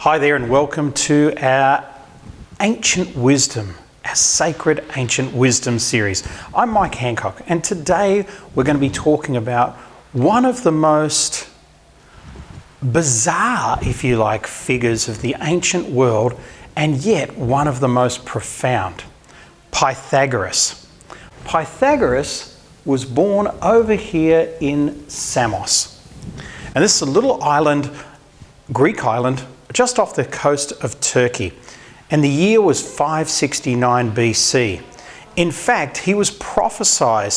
Hi there and welcome to our Ancient Wisdom, our Sacred Ancient Wisdom series. I'm Mike Handcock and today we're going to be talking about one of the most bizarre, if you like, figures of the ancient world and yet one of the most profound, Pythagoras. Pythagoras was born over here in Samos. And this is a little island, Greek island, just off the coast of Turkey. And the year was 569 BC. In fact, he was prophesied,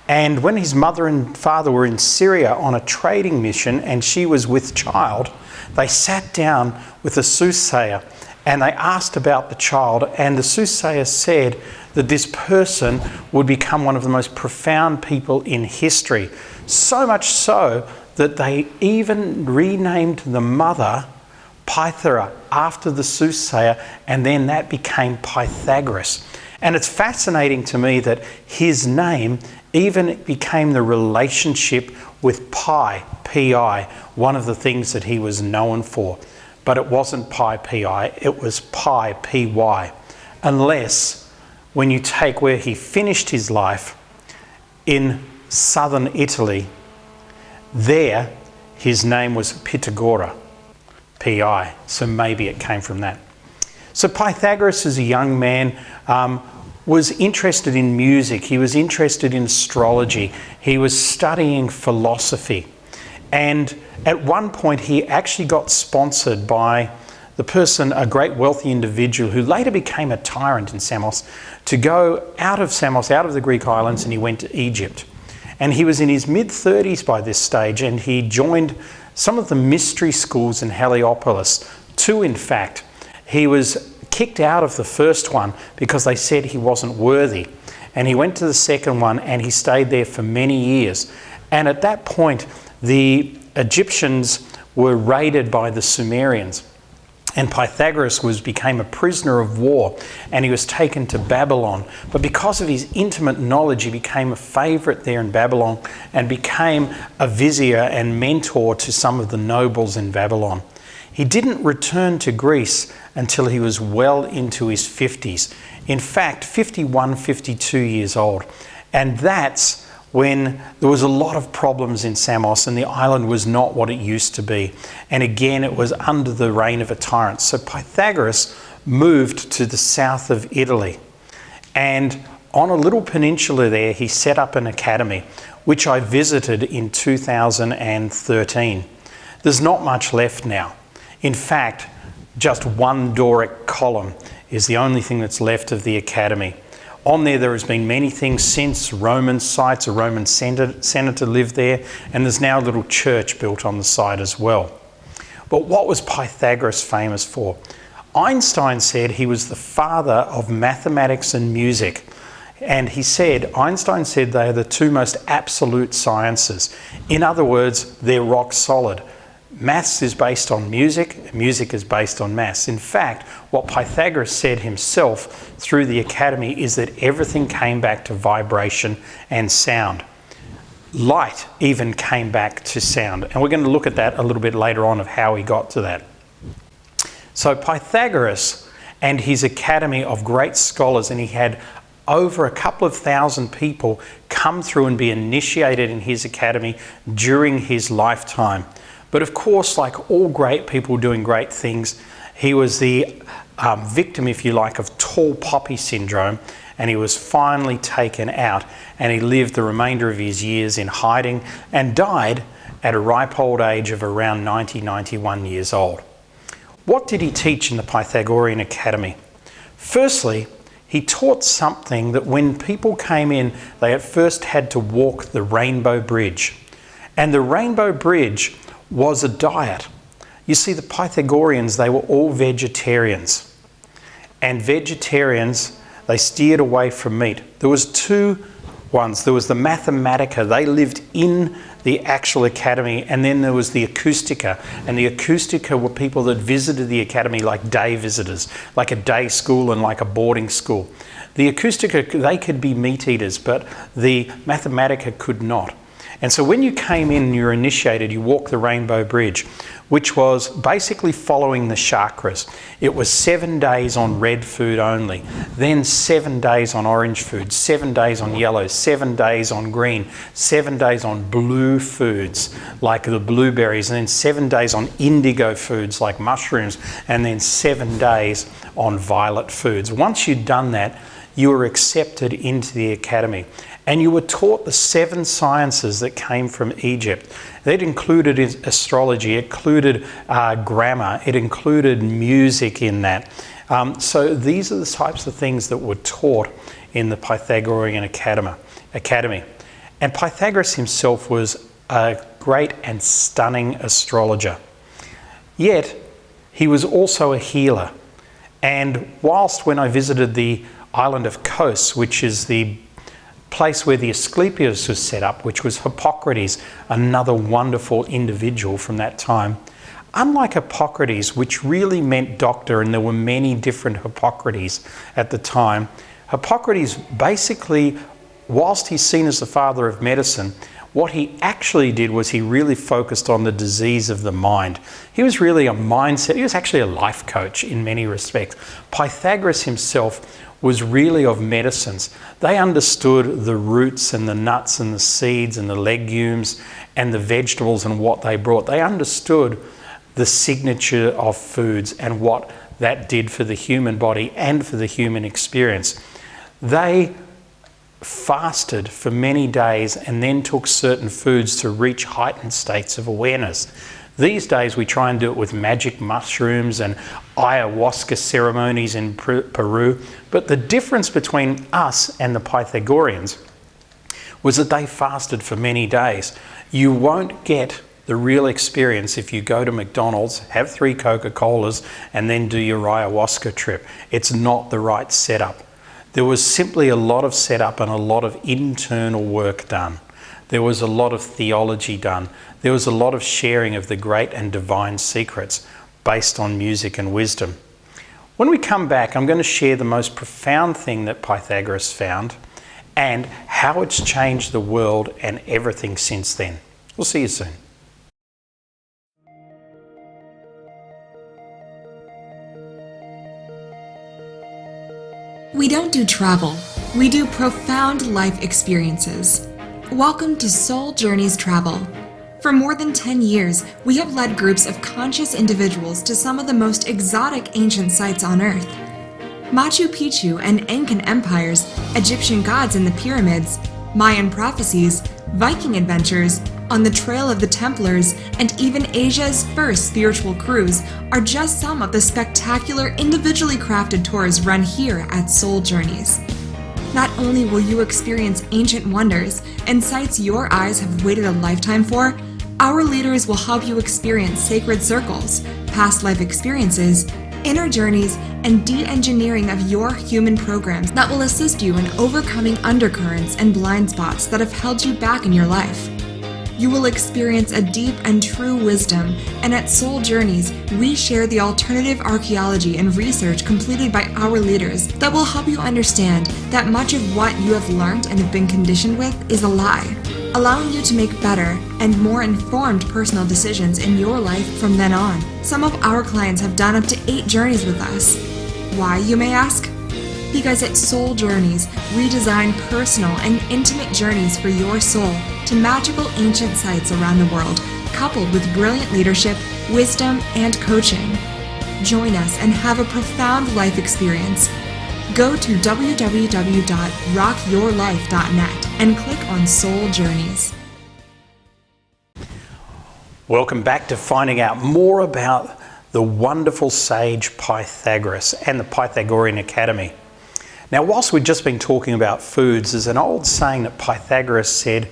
and when his mother and father were in Syria on a trading mission and she was with child, they sat down with a soothsayer and they asked about the child, and the soothsayer said that this person would become one of the most profound people in history. So much so that they even renamed the mother Pythera after the soothsayer, and then that became Pythagoras. And it's fascinating to me that his name even became the relationship with pi, P-I, one of the things that he was known for. But it wasn't pi, P-I, it was pi, P-Y. Unless when you take where he finished his life in southern Italy, there his name was Pythagoras. P-I, so maybe it came from that. So Pythagoras as a young man was interested in music, he was interested in astrology, he was studying philosophy, and at one point he actually got sponsored by the person, a great wealthy individual who later became a tyrant in Samos, to go out of Samos, out of the Greek islands, and he went to Egypt. And he was in his mid-30s by this stage, and he joined some of the mystery schools in Heliopolis, two in fact. He was kicked out of the first one because they said he wasn't worthy. And he went to the second one and he stayed there for many years. And at that point, the Egyptians were raided by the Sumerians. And Pythagoras became a prisoner of war and he was taken to Babylon. But because of his intimate knowledge, he became a favourite there in Babylon and became a vizier and mentor to some of the nobles in Babylon. He didn't return to Greece until he was well into his 50s. In fact, 51, 52 years old. And that's when there was a lot of problems in Samos and the island was not what it used to be. And again, it was under the reign of a tyrant. So Pythagoras moved to the south of Italy. And on a little peninsula there, he set up an academy, which I visited in 2013. There's not much left now. In fact, just one Doric column is the only thing that's left of the academy. On there has been many things since. Roman sites, a Roman senator lived there, and there's now a little church built on the site as well. But what was Pythagoras famous for? Einstein said he was the father of mathematics and music. And Einstein said they are the two most absolute sciences. In other words, they're rock solid. Maths is based on music, music is based on maths. In fact, what Pythagoras said himself through the academy is that everything came back to vibration and sound. Light even came back to sound. And we're going to look at that a little bit later on of how he got to that. So Pythagoras and his academy of great scholars, and he had over a couple of thousand people come through and be initiated in his academy during his lifetime. But of course, like all great people doing great things, he was the victim, if you like, of tall poppy syndrome, and he was finally taken out, and he lived the remainder of his years in hiding and died at a ripe old age of around 90, 91 years old. What did he teach in the Pythagorean Academy? Firstly, he taught something that when people came in, they at first had to walk the Rainbow Bridge. And the Rainbow Bridge was a diet. You see, the Pythagoreans, they were all vegetarians. And vegetarians, they steered away from meat. There was two ones. There was the Mathematica. They lived in the actual academy. And then there was the Acoustica. And the Acoustica were people that visited the academy like day visitors, like a day school and like a boarding school. The Acoustica, they could be meat eaters, but the Mathematica could not. And so when you came in and you were initiated, you walked the Rainbow Bridge, which was basically following the chakras. It was 7 days on red food only, then 7 days on orange food, 7 days on yellow, 7 days on green, 7 days on blue foods like the blueberries, and then 7 days on indigo foods like mushrooms, and then 7 days on violet foods. Once you'd done that, you were accepted into the academy. And you were taught the 7 sciences that came from Egypt. That included astrology, it included grammar, it included music in that. So these are the types of things that were taught in the Pythagorean Academy. And Pythagoras himself was a great and stunning astrologer. Yet, he was also a healer. And whilst when I visited the island of Kos, which is the place where the Asclepius was set up, which was Hippocrates, another wonderful individual from that time. Unlike Hippocrates, which really meant doctor, and there were many different Hippocrates at the time, Hippocrates basically, whilst he's seen as the father of medicine, what he actually did was he really focused on the disease of the mind. He was really a mindset, he was actually a life coach in many respects. Pythagoras himself was really of medicines. They understood the roots and the nuts and the seeds and the legumes and the vegetables and what they brought. They understood the signature of foods and what that did for the human body and for the human experience. They fasted for many days and then took certain foods to reach heightened states of awareness. These days we try and do it with magic mushrooms and ayahuasca ceremonies in Peru, but the difference between us and the Pythagoreans was that they fasted for many days. You won't get the real experience if you go to McDonald's, have 3 Coca-Colas and then do your ayahuasca trip. It's not the right setup. There was simply a lot of setup and a lot of internal work done. There was a lot of theology done. There was a lot of sharing of the great and divine secrets based on music and wisdom. When we come back, I'm going to share the most profound thing that Pythagoras found and how it's changed the world and everything since then. We'll see you soon. We don't do travel, we do profound life experiences. Welcome to Soul Journeys Travel. For more than 10 years, we have led groups of conscious individuals to some of the most exotic ancient sites on Earth. Machu Picchu and Incan empires, Egyptian gods and the pyramids, Mayan prophecies, Viking adventures, On the Trail of the Templars, and even Asia's first spiritual cruise are just some of the spectacular individually crafted tours run here at Soul Journeys. Not only will you experience ancient wonders and sights your eyes have waited a lifetime for, our leaders will help you experience sacred circles, past life experiences, inner journeys, and de-engineering of your human programs that will assist you in overcoming undercurrents and blind spots that have held you back in your life. You will experience a deep and true wisdom, and at Soul Journeys, we share the alternative archaeology and research completed by our leaders that will help you understand that much of what you have learned and have been conditioned with is a lie, allowing you to make better and more informed personal decisions in your life from then on. Some of our clients have done up to 8 journeys with us. Why, you may ask? Because at Soul Journeys, we design personal and intimate journeys for your soul to magical ancient sites around the world, coupled with brilliant leadership, wisdom, and coaching. Join us and have a profound life experience. Go to www.rockyourlife.net and click on Soul Journeys. Welcome back to finding out more about the wonderful sage Pythagoras and the Pythagorean Academy. Now, whilst we've just been talking about foods, there's an old saying that Pythagoras said,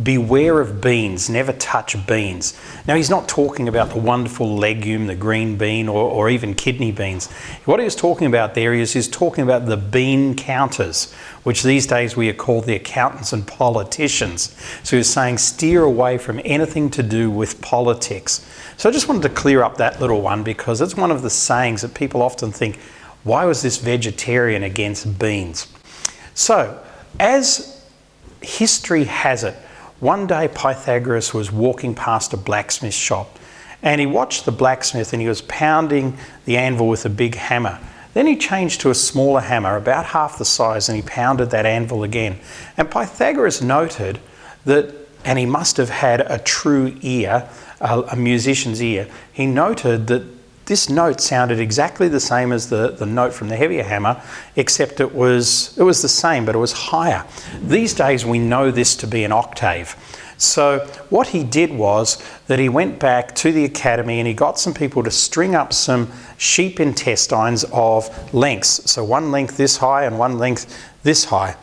beware of beans, never touch beans. Now, he's not talking about the wonderful legume, the green bean, or even kidney beans. What he was talking about there is he's talking about the bean counters, which these days we are called the accountants and politicians. So he was saying steer away from anything to do with politics. So I just wanted to clear up that little one because it's one of the sayings that people often think, why was this vegetarian against beans? So, as history has it, One day Pythagoras was walking past a blacksmith shop, and he watched the blacksmith and he was pounding the anvil with a big hammer. Then he changed to a smaller hammer, about half the size, and he pounded that anvil again. And Pythagoras noted that, and he must have had a true ear, a musician's ear, he noted that this note sounded exactly the same as the note from the heavier hammer, except it was the same, but it was higher. These days we know this to be an octave. So what he did was that he went back to the academy and he got some people to string up some sheep intestines of lengths, so one length this high and one length this high,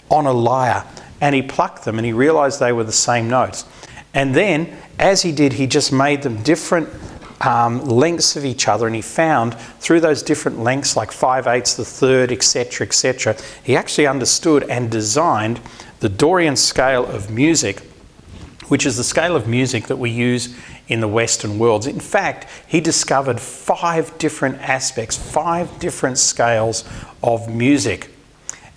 on a lyre, and he plucked them and he realised they were the same notes. And then, as he did, he just made them different lengths of each other, and he found through those different lengths, like 5/8, the third, etc., he actually understood and designed the Dorian scale of music, which is the scale of music that we use in the Western world. In fact, he discovered 5 different aspects, 5 different scales of music.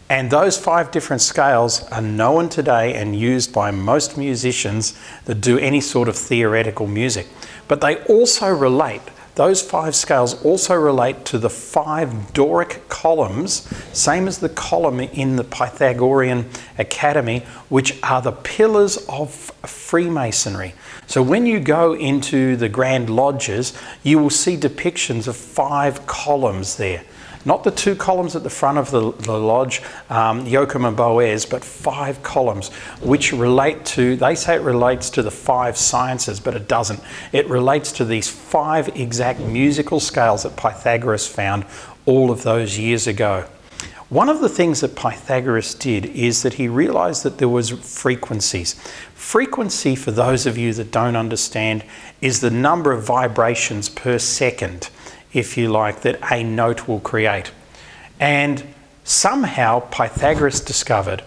And those 5 different scales are known today and used by most musicians that do any sort of theoretical music. But they also relate, those 5 scales also relate to the 5 Doric columns, same as the column in the Pythagorean Academy, which are the pillars of Freemasonry. So when you go into the Grand Lodges, you will see depictions of 5 columns there. Not the 2 columns at the front of the lodge, Joachim and Boaz, but 5 columns, which relate to, they say it relates to the 5 sciences, but it doesn't. It relates to these 5 exact musical scales that Pythagoras found all of those years ago. One of the things that Pythagoras did is that he realised that there was frequencies. Frequency, for those of you that don't understand, is the number of vibrations per second, if you like, that a note will create. And somehow Pythagoras discovered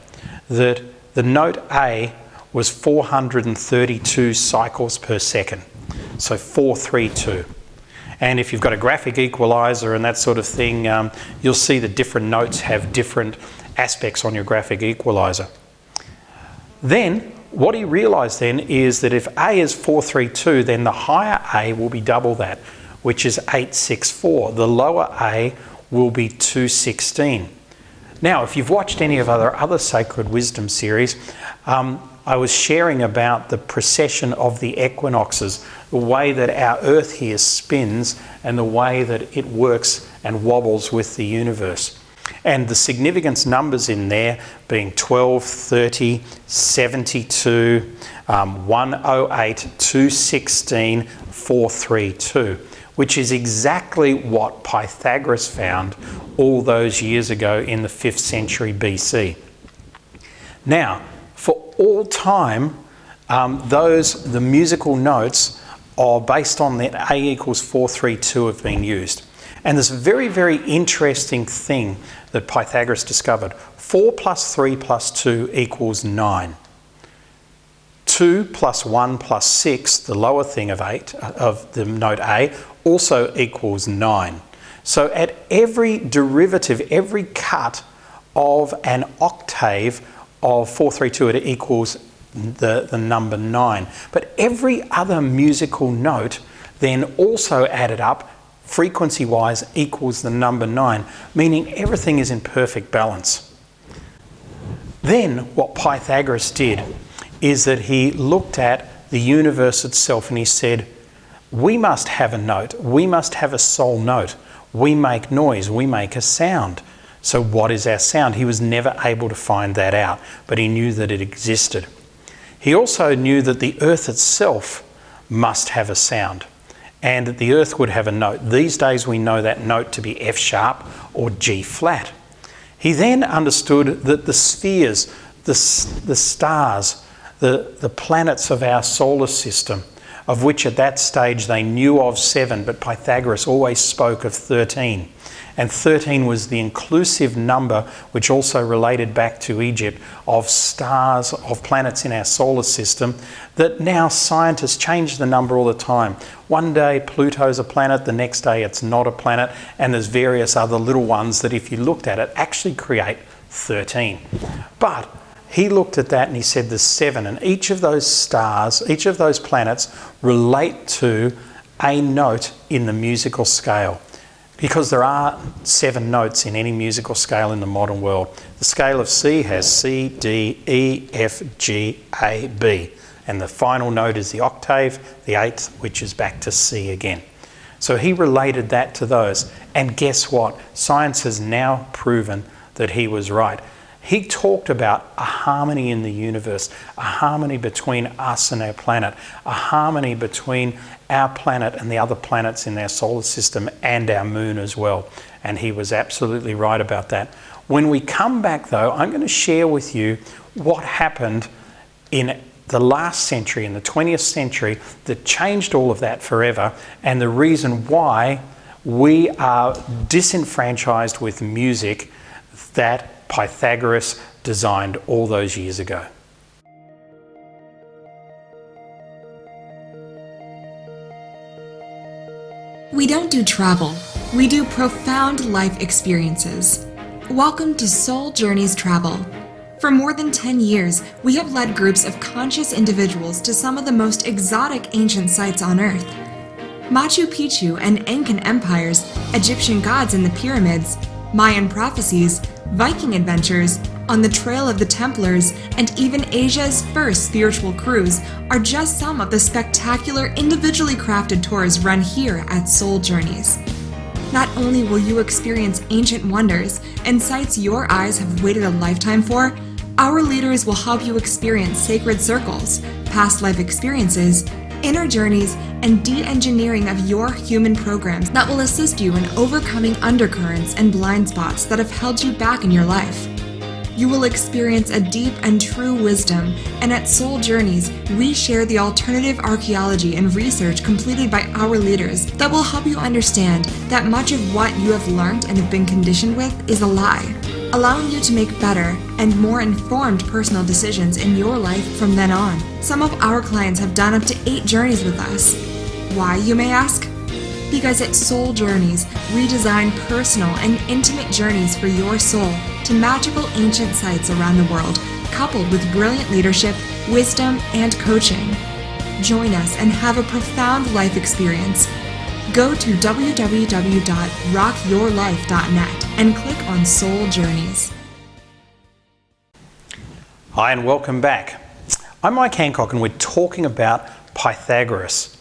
that the note A was 432 cycles per second. So 432. And if you've got a graphic equalizer and that sort of thing, you'll see that different notes have different aspects on your graphic equalizer. Then, what he realised then is that if A is 432, then the higher A will be double that, which is 864. The lower A will be 216. Now, if you've watched any of our other Sacred Wisdom series, I was sharing about the precession of the equinoxes, the way that our Earth here spins and the way that it works and wobbles with the universe. And the significance numbers in there being 12, 30, 72, 108, 216, 432. Which is exactly what Pythagoras found all those years ago in the 5th century BC. Now, for all time, the musical notes are based on that A equals 432 have been used. And there's a very, very interesting thing that Pythagoras discovered. 4 plus 3 plus 2 equals 9. 2 plus 1 plus 6, the lower thing of 8, of the note A, also equals 9. So at every derivative, every cut of an octave of 432, it equals the number 9. But every other musical note then also added up, frequency-wise, equals the number 9, meaning everything is in perfect balance. Then what Pythagoras did is that he looked at the universe itself and he said, we must have a note, we must have a soul note. We make noise, we make a sound. So what is our sound? He was never able to find that out, but he knew that it existed. He also knew that the earth itself must have a sound and that the earth would have a note. These days we know that note to be F sharp or G flat. He then understood that the spheres, the stars, the planets of our solar system, of which at that stage they knew of 7, but Pythagoras always spoke of 13. And 13 was the inclusive number, which also related back to Egypt, of stars, of planets in our solar system, that now scientists change the number all the time. One day Pluto's a planet, the next day it's not a planet, and there's various other little ones that if you looked at it actually create 13. But he looked at that and he said there's 7, and each of those stars, each of those planets relate to a note in the musical scale, because there are 7 notes in any musical scale in the modern world. The scale of C has C, D, E, F, G, A, B, and the final note is the octave, the 8th, which is back to C again. So he related that to those, and guess what? Science has now proven that he was right. He talked about a harmony in the universe, a harmony between us and our planet, a harmony between our planet and the other planets in our solar system and our moon as well. And he was absolutely right about that. When we come back though, I'm going to share with you what happened in the last century, in the 20th century, that changed all of that forever, and the reason why we are disenfranchised with music that Pythagoras designed all those years ago. We don't do travel, we do profound life experiences. Welcome to Soul Journeys Travel. For more than 10 years, we have led groups of conscious individuals to some of the most exotic ancient sites on Earth. Machu Picchu and Incan empires, Egyptian gods in the pyramids, Mayan prophecies, Viking adventures, On the Trail of the Templars, and even Asia's first spiritual cruise are just some of the spectacular individually crafted tours run here at Soul Journeys. Not only will you experience ancient wonders and sights your eyes have waited a lifetime for, our leaders will help you experience sacred circles, past life experiences, inner journeys, and de-engineering of your human programs that will assist you in overcoming undercurrents and blind spots that have held you back in your life. You will experience a deep and true wisdom, and at Soul Journeys, we share the alternative archaeology and research completed by our leaders that will help you understand that much of what you have learned and have been conditioned with is a lie, allowing you to make better and more informed personal decisions in your life from then on. Some of our clients have done up to 8 journeys with us. Why, you may ask? Because at Soul Journeys, we design personal and intimate journeys for your soul to magical ancient sites around the world, coupled with brilliant leadership, wisdom, and coaching. Join us and have a profound life experience. Go to www.rockyourlife.net and click on Soul Journeys. Hi and welcome back. I'm Mike Handcock, and we're talking about Pythagoras.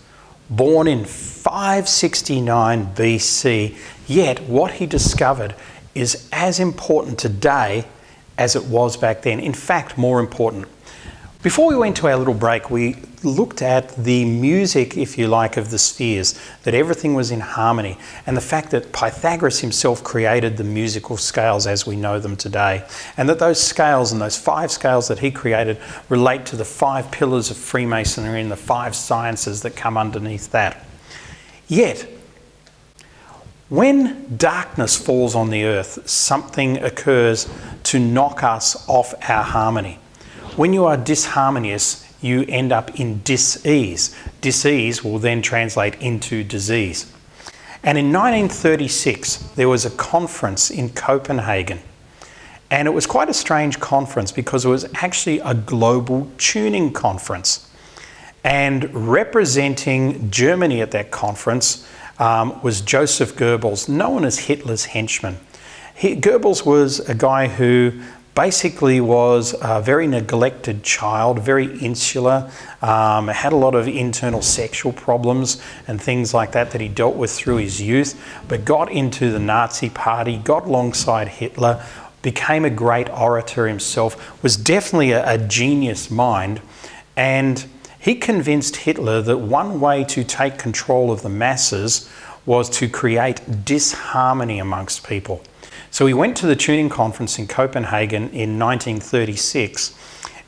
Born in 569 BC, yet what he discovered is as important today as it was back then. In fact, more important. Before we went to our little break, we looked at the music, if you like, of the spheres, that everything was in harmony, and the fact that Pythagoras himself created the musical scales as we know them today, and that those scales and those 5 scales that he created relate to the 5 pillars of Freemasonry and the 5 sciences that come underneath that. Yet, when darkness falls on the earth, something occurs to knock us off our harmony. When you are disharmonious, you end up in dis-ease. Dis-ease will then translate into disease. And in 1936, there was a conference in Copenhagen. And it was quite a strange conference because it was actually a global tuning conference. And representing Germany at that conference was Joseph Goebbels, known as Hitler's henchman. Goebbels was a guy who basically was a very neglected child, very insular, had a lot of internal sexual problems and things like that he dealt with through his youth, but got into the Nazi party, got alongside Hitler, became a great orator himself, was definitely a genius mind, and he convinced Hitler that one way to take control of the masses was to create disharmony amongst people. So he went to the tuning conference in Copenhagen in 1936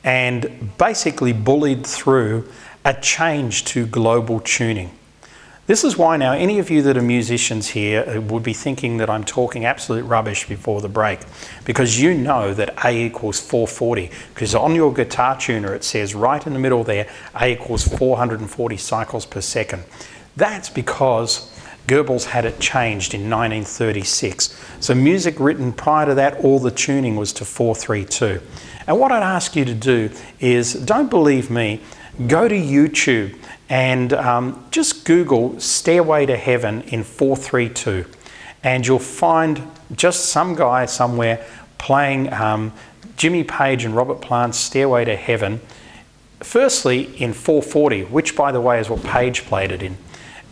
and basically bullied through a change to global tuning. This is why now any of you that are musicians here would be thinking that I'm talking absolute rubbish before the break, because you know that A equals 440, because on your guitar tuner it says right in the middle there, A equals 440 cycles per second. That's because Goebbels had it changed in 1936. So music written prior to that, all the tuning was to 432. And what I'd ask you to do is, don't believe me, go to YouTube and just Google Stairway to Heaven in 432, and you'll find just some guy somewhere playing Jimmy Page and Robert Plant's Stairway to Heaven, firstly in 440, which by the way is what Page played it in,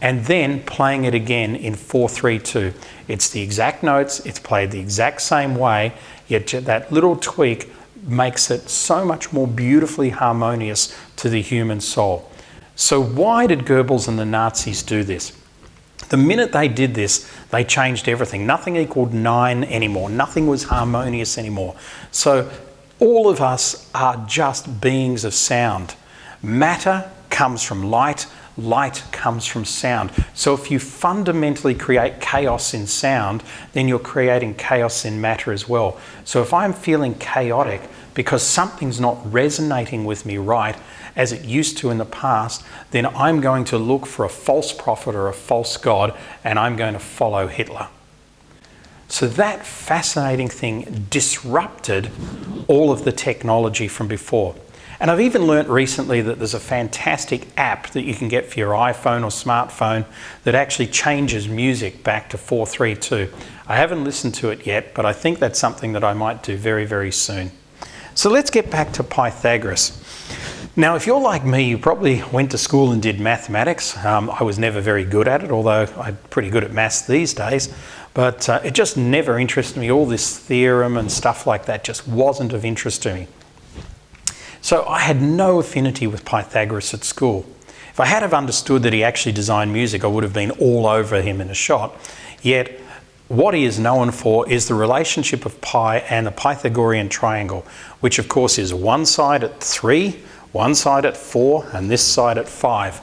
and then playing it again in 432. It's the exact notes, it's played the exact same way, yet that little tweak makes it so much more beautifully harmonious to the human soul. So why did Goebbels and the Nazis do this? The minute they did this, they changed everything. Nothing equaled 9 anymore. Nothing was harmonious anymore. So all of us are just beings of sound. Matter comes from light. Light comes from sound. So if you fundamentally create chaos in sound, then you're creating chaos in matter as well. So if I'm feeling chaotic because something's not resonating with me right as it used to in the past, then I'm going to look for a false prophet or a false god, and I'm going to follow Hitler. So that fascinating thing disrupted all of the technology from before. And I've even learnt recently that there's a fantastic app that you can get for your iPhone or smartphone that actually changes music back to 432. I haven't listened to it yet, but I think that's something that I might do very, very soon. So let's get back to Pythagoras. Now, if you're like me, you probably went to school and did mathematics. I was never very good at it, although I'm pretty good at maths these days. But it just never interested me. All this theorem and stuff like that just wasn't of interest to me. So I had no affinity with Pythagoras at school. If I had have understood that he actually designed music, I would have been all over him in a shot. Yet, what he is known for is the relationship of pi and the Pythagorean triangle, which of course is one side at 3, one side at 4, and this side at 5,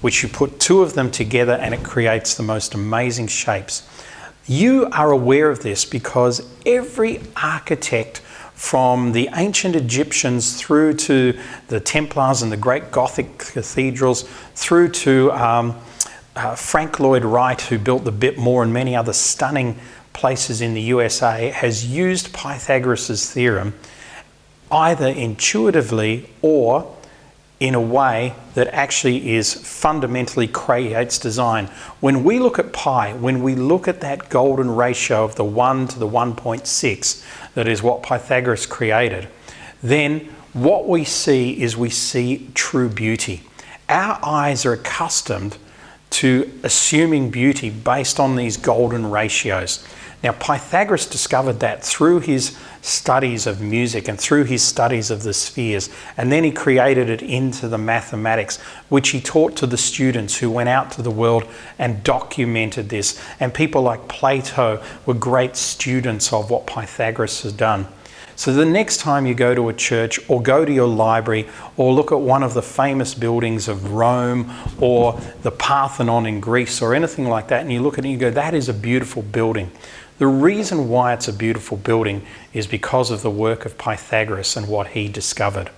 which you put two of them together and it creates the most amazing shapes. You are aware of this because every architect from the ancient Egyptians through to the Templars and the great Gothic cathedrals, through to Frank Lloyd Wright, who built the Bitmore and many other stunning places in the USA, has used Pythagoras' theorem either intuitively or in a way that actually is fundamentally creates design. When we look at pi, when we look at that golden ratio of the 1 to the 1.6, that is what Pythagoras created, then what we see is we see true beauty. Our eyes are accustomed to assuming beauty based on these golden ratios. Now, Pythagoras discovered that through his studies of music and through his studies of the spheres, and then he created it into the mathematics, which he taught to the students who went out to the world and documented this. And people like Plato were great students of what Pythagoras has done. So the next time you go to a church or go to your library or look at one of the famous buildings of Rome or the Parthenon in Greece or anything like that, and you look at it and you go, that is a beautiful building. The reason why it's a beautiful building is because of the work of Pythagoras and what he discovered.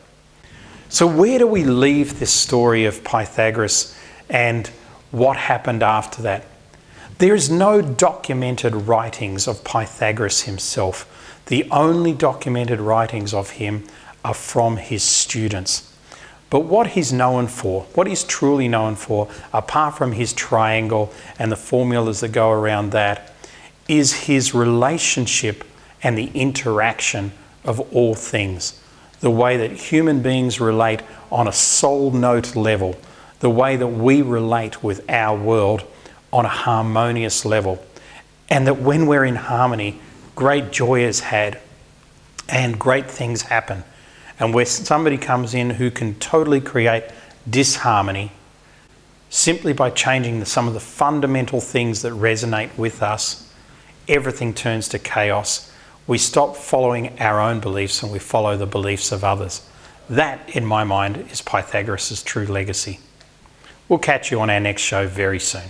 So where do we leave this story of Pythagoras and what happened after that? There is no documented writings of Pythagoras himself. The only documented writings of him are from his students. But what he's known for, what he's truly known for, apart from his triangle and the formulas that go around that, is his relationship and the interaction of all things. The way that human beings relate on a soul note level, the way that we relate with our world on a harmonious level. And that when we're in harmony, great joy is had and great things happen. And where somebody comes in who can totally create disharmony simply by changing some of the fundamental things that resonate with us, everything turns to chaos. We stop following our own beliefs and we follow the beliefs of others. That, in my mind, is Pythagoras' true legacy. We'll catch you on our next show very soon.